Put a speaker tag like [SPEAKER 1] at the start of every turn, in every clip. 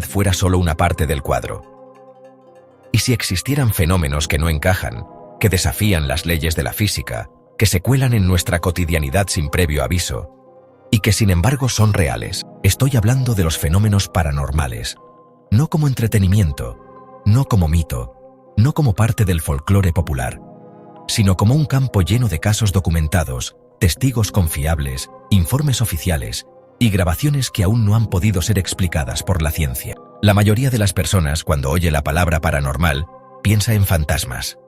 [SPEAKER 1] fuera solo una parte del cuadro. ¿Y si existieran fenómenos que no encajan, que desafían las leyes de la física, que se cuelan en nuestra cotidianidad sin previo aviso, y que sin embargo son reales? Estoy hablando de los fenómenos paranormales, no como entretenimiento, no como mito, no como parte del folclore popular, sino como un campo lleno de casos documentados, testigos confiables, informes oficiales y grabaciones que aún no han podido ser explicadas por la ciencia. La mayoría de las personas, cuando oye la palabra paranormal, piensa en fantasmas,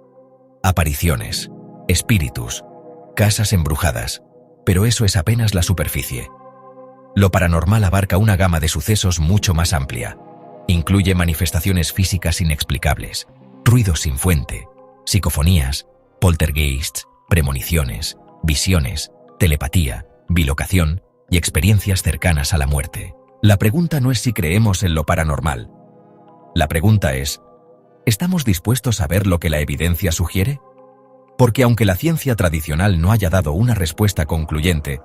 [SPEAKER 1] apariciones, espíritus, casas embrujadas, pero eso es apenas la superficie. Lo paranormal abarca una gama de sucesos mucho más amplia. Incluye manifestaciones físicas inexplicables, ruidos sin fuente, psicofonías, poltergeists, premoniciones, visiones, telepatía, bilocación y experiencias cercanas a la muerte. La pregunta no es si creemos en lo paranormal. La pregunta es, ¿estamos dispuestos a ver lo que la evidencia sugiere? Porque aunque la ciencia tradicional no haya dado una respuesta concluyente,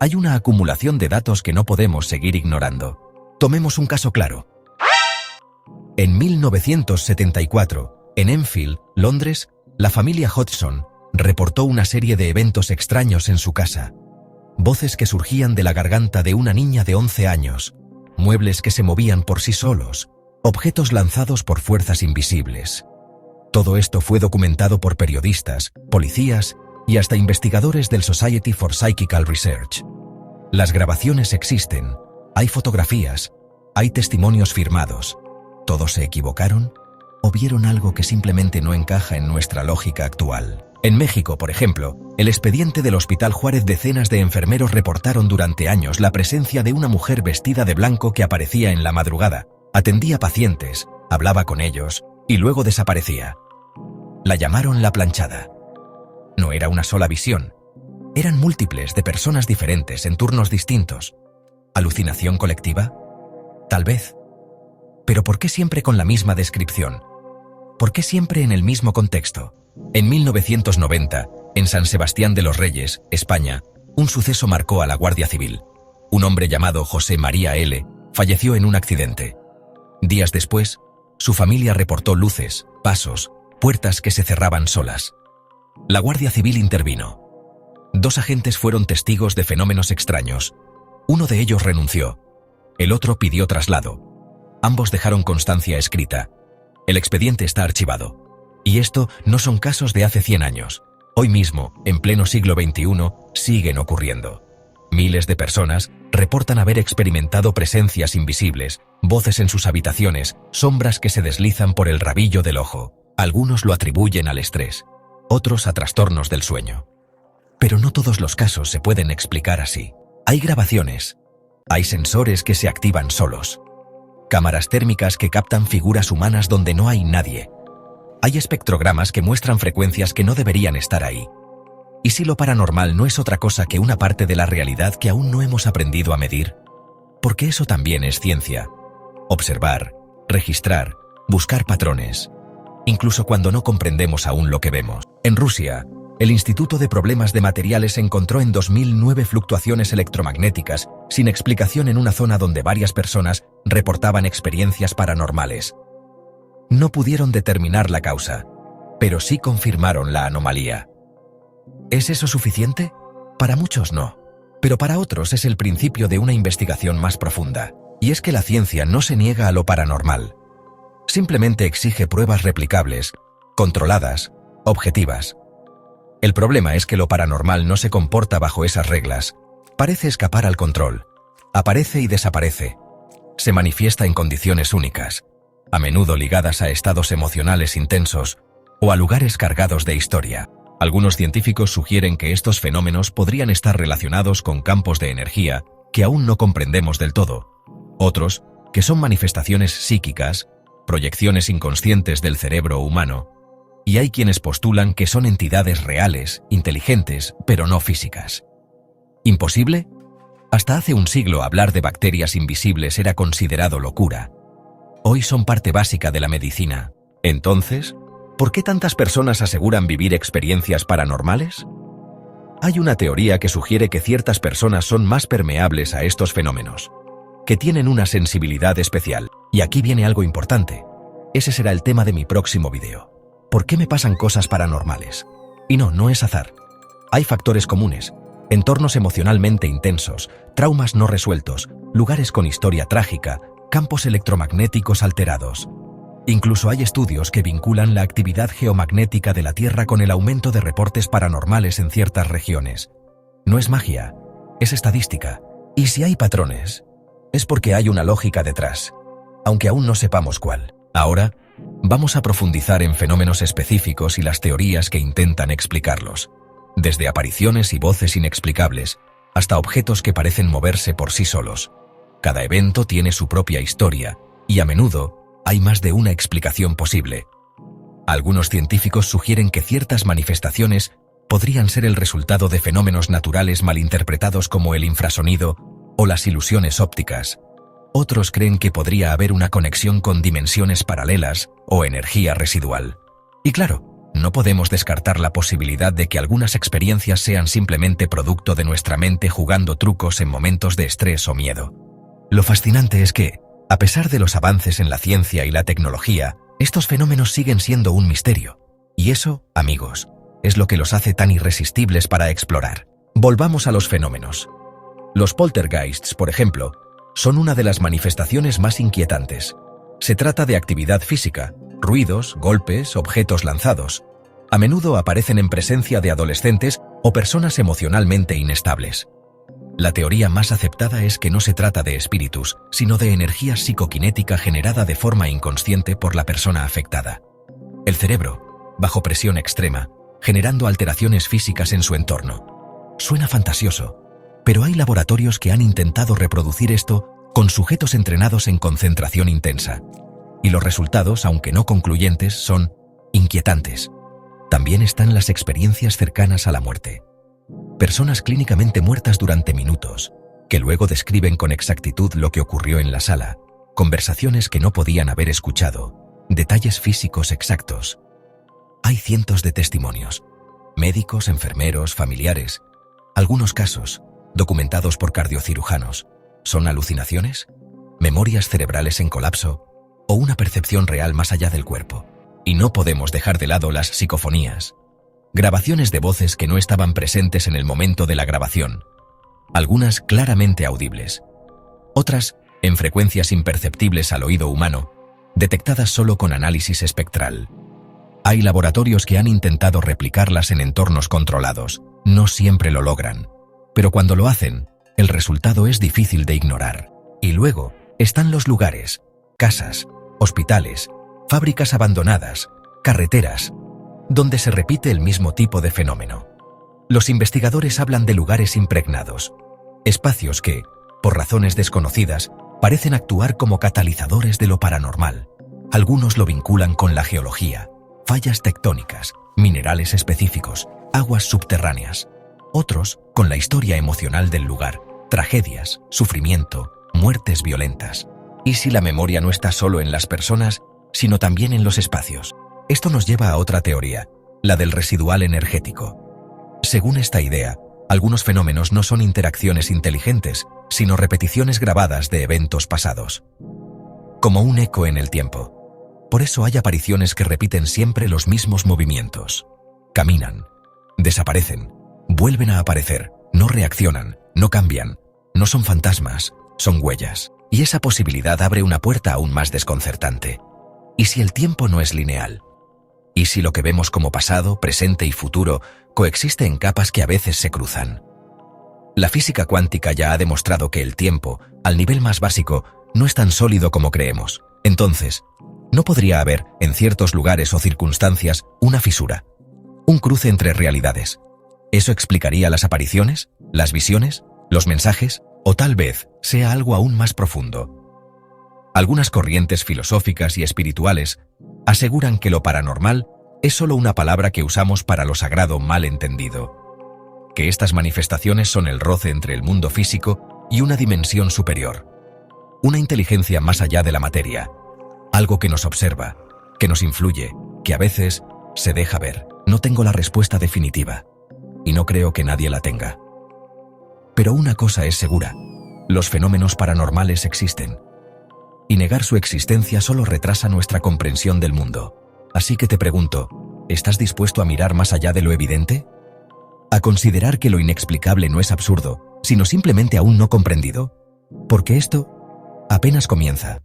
[SPEAKER 1] hay una acumulación de datos que no podemos seguir ignorando. Tomemos un caso claro. En 1974, en Enfield, Londres, la familia Hodgson reportó una serie de eventos extraños en su casa. Voces que surgían de la garganta de una niña de 11 años, muebles que se movían por sí solos, objetos lanzados por fuerzas invisibles. Todo esto fue documentado por periodistas, policías y hasta investigadores del Society for Psychical Research. Las grabaciones existen, hay fotografías, hay testimonios firmados. ¿Todos se equivocaron? ¿O vieron algo que simplemente no encaja en nuestra lógica actual? En México, por ejemplo, el expediente del Hospital Juárez, decenas de enfermeros reportaron durante años la presencia de una mujer vestida de blanco que aparecía en la madrugada, atendía pacientes, hablaba con ellos y luego desaparecía. La llamaron la planchada. No era una sola visión, eran múltiples de personas diferentes en turnos distintos. ¿Alucinación colectiva? Tal vez. ¿Pero por qué siempre con la misma descripción? ¿Por qué siempre en el mismo contexto? En 1990, en San Sebastián de los Reyes, España, un suceso marcó a la Guardia Civil. Un hombre llamado José María L. falleció en un accidente. Días después, su familia reportó luces, pasos, puertas que se cerraban solas. La Guardia Civil intervino. 2 agentes fueron testigos de fenómenos extraños. Uno de ellos renunció. El otro pidió traslado. Ambos dejaron constancia escrita. El expediente está archivado. Y esto no son casos de hace 100 años. Hoy mismo, en pleno siglo XXI, siguen ocurriendo. Miles de personas reportan haber experimentado presencias invisibles, voces en sus habitaciones, sombras que se deslizan por el rabillo del ojo. Algunos lo atribuyen al estrés, otros a trastornos del sueño. Pero no todos los casos se pueden explicar así. Hay grabaciones, hay sensores que se activan solos, cámaras térmicas que captan figuras humanas donde no hay nadie. Hay espectrogramas que muestran frecuencias que no deberían estar ahí. ¿Y si lo paranormal no es otra cosa que una parte de la realidad que aún no hemos aprendido a medir? Porque eso también es ciencia. Observar, registrar, buscar patrones, incluso cuando no comprendemos aún lo que vemos. En Rusia, el Instituto de Problemas de Materiales encontró en 2009 fluctuaciones electromagnéticas sin explicación en una zona donde varias personas reportaban experiencias paranormales. No pudieron determinar la causa, pero sí confirmaron la anomalía. ¿Es eso suficiente? Para muchos no, pero para otros es el principio de una investigación más profunda. Y es que la ciencia no se niega a lo paranormal. Simplemente exige pruebas replicables, controladas, objetivas. El problema es que lo paranormal no se comporta bajo esas reglas. Parece escapar al control. Aparece y desaparece. Se manifiesta en condiciones únicas, a menudo ligadas a estados emocionales intensos o a lugares cargados de historia. Algunos científicos sugieren que estos fenómenos podrían estar relacionados con campos de energía que aún no comprendemos del todo. Otros, que son manifestaciones psíquicas, proyecciones inconscientes del cerebro humano. Y hay quienes postulan que son entidades reales, inteligentes, pero no físicas. ¿Imposible? Hasta hace un siglo hablar de bacterias invisibles era considerado locura. Hoy son parte básica de la medicina. Entonces, ¿por qué tantas personas aseguran vivir experiencias paranormales? Hay una teoría que sugiere que ciertas personas son más permeables a estos fenómenos, que tienen una sensibilidad especial, Y aquí viene algo importante. Ese será el tema de mi próximo video. ¿Por qué me pasan cosas paranormales? Y no es azar. Hay factores comunes, entornos emocionalmente intensos, traumas no resueltos, lugares con historia trágica, campos electromagnéticos alterados. Incluso hay estudios que vinculan la actividad geomagnética de la Tierra con el aumento de reportes paranormales en ciertas regiones. No es magia, es estadística. Y si hay patrones, es porque hay una lógica detrás, aunque aún no sepamos cuál. Ahora, vamos a profundizar en fenómenos específicos y las teorías que intentan explicarlos. Desde apariciones y voces inexplicables, hasta objetos que parecen moverse por sí solos. Cada evento tiene su propia historia, y a menudo hay más de una explicación posible. Algunos científicos sugieren que ciertas manifestaciones podrían ser el resultado de fenómenos naturales malinterpretados como el infrasonido o las ilusiones ópticas. Otros creen que podría haber una conexión con dimensiones paralelas o energía residual. Y claro, no podemos descartar la posibilidad de que algunas experiencias sean simplemente producto de nuestra mente jugando trucos en momentos de estrés o miedo. Lo fascinante es que, a pesar de los avances en la ciencia y la tecnología, estos fenómenos siguen siendo un misterio. Y eso, amigos, es lo que los hace tan irresistibles para explorar. Volvamos a los fenómenos. Los poltergeists, por ejemplo, son una de las manifestaciones más inquietantes. Se trata de actividad física, ruidos, golpes, objetos lanzados. A menudo aparecen en presencia de adolescentes o personas emocionalmente inestables. La teoría más aceptada es que no se trata de espíritus, sino de energía psicoquinética generada de forma inconsciente por la persona afectada. El cerebro, bajo presión extrema, generando alteraciones físicas en su entorno. Suena fantasioso, pero hay laboratorios que han intentado reproducir esto con sujetos entrenados en concentración intensa. Y los resultados, aunque no concluyentes, son inquietantes. También están las experiencias cercanas a la muerte. Personas clínicamente muertas durante minutos, que luego describen con exactitud lo que ocurrió en la sala, conversaciones que no podían haber escuchado, detalles físicos exactos. Hay cientos de testimonios, médicos, enfermeros, familiares. Algunos casos, documentados por cardiocirujanos, ¿son alucinaciones? ¿Memorias cerebrales en colapso? ¿O una percepción real más allá del cuerpo? Y no podemos dejar de lado las psicofonías. Grabaciones de voces que no estaban presentes en el momento de la grabación. Algunas claramente audibles. Otras en frecuencias imperceptibles al oído humano, detectadas solo con análisis espectral. Hay laboratorios que han intentado replicarlas en entornos controlados. No siempre lo logran. Pero cuando lo hacen, el resultado es difícil de ignorar. Y luego están los lugares, casas, hospitales, fábricas abandonadas, carreteras, donde se repite el mismo tipo de fenómeno. Los investigadores hablan de lugares impregnados, espacios que, por razones desconocidas, parecen actuar como catalizadores de lo paranormal. Algunos lo vinculan con la geología, fallas tectónicas, minerales específicos, aguas subterráneas. Otros con la historia emocional del lugar, tragedias, sufrimiento, muertes violentas. ¿Y si la memoria no está solo en las personas, sino también en los espacios? Esto nos lleva a otra teoría, la del residual energético. Según esta idea, algunos fenómenos no son interacciones inteligentes, sino repeticiones grabadas de eventos pasados. Como un eco en el tiempo. Por eso hay apariciones que repiten siempre los mismos movimientos. Caminan, desaparecen, vuelven a aparecer, no reaccionan, no cambian, no son fantasmas, son huellas. Y esa posibilidad abre una puerta aún más desconcertante. ¿Y si el tiempo no es lineal? ¿Y si lo que vemos como pasado, presente y futuro coexiste en capas que a veces se cruzan? La física cuántica ya ha demostrado que el tiempo, al nivel más básico, no es tan sólido como creemos. Entonces, ¿no podría haber, en ciertos lugares o circunstancias, una fisura? Un cruce entre realidades. ¿Eso explicaría las apariciones, las visiones, los mensajes? O tal vez sea algo aún más profundo. Algunas corrientes filosóficas y espirituales aseguran que lo paranormal es solo una palabra que usamos para lo sagrado mal entendido. Que estas manifestaciones son el roce entre el mundo físico y una dimensión superior. Una inteligencia más allá de la materia. Algo que nos observa, que nos influye, que a veces se deja ver. No tengo la respuesta definitiva. Y no creo que nadie la tenga. Pero una cosa es segura, los fenómenos paranormales existen. y negar su existencia solo retrasa nuestra comprensión del mundo. Así que te pregunto, ¿estás dispuesto a mirar más allá de lo evidente? A considerar que lo inexplicable no es absurdo, sino simplemente aún no comprendido. Porque esto apenas comienza.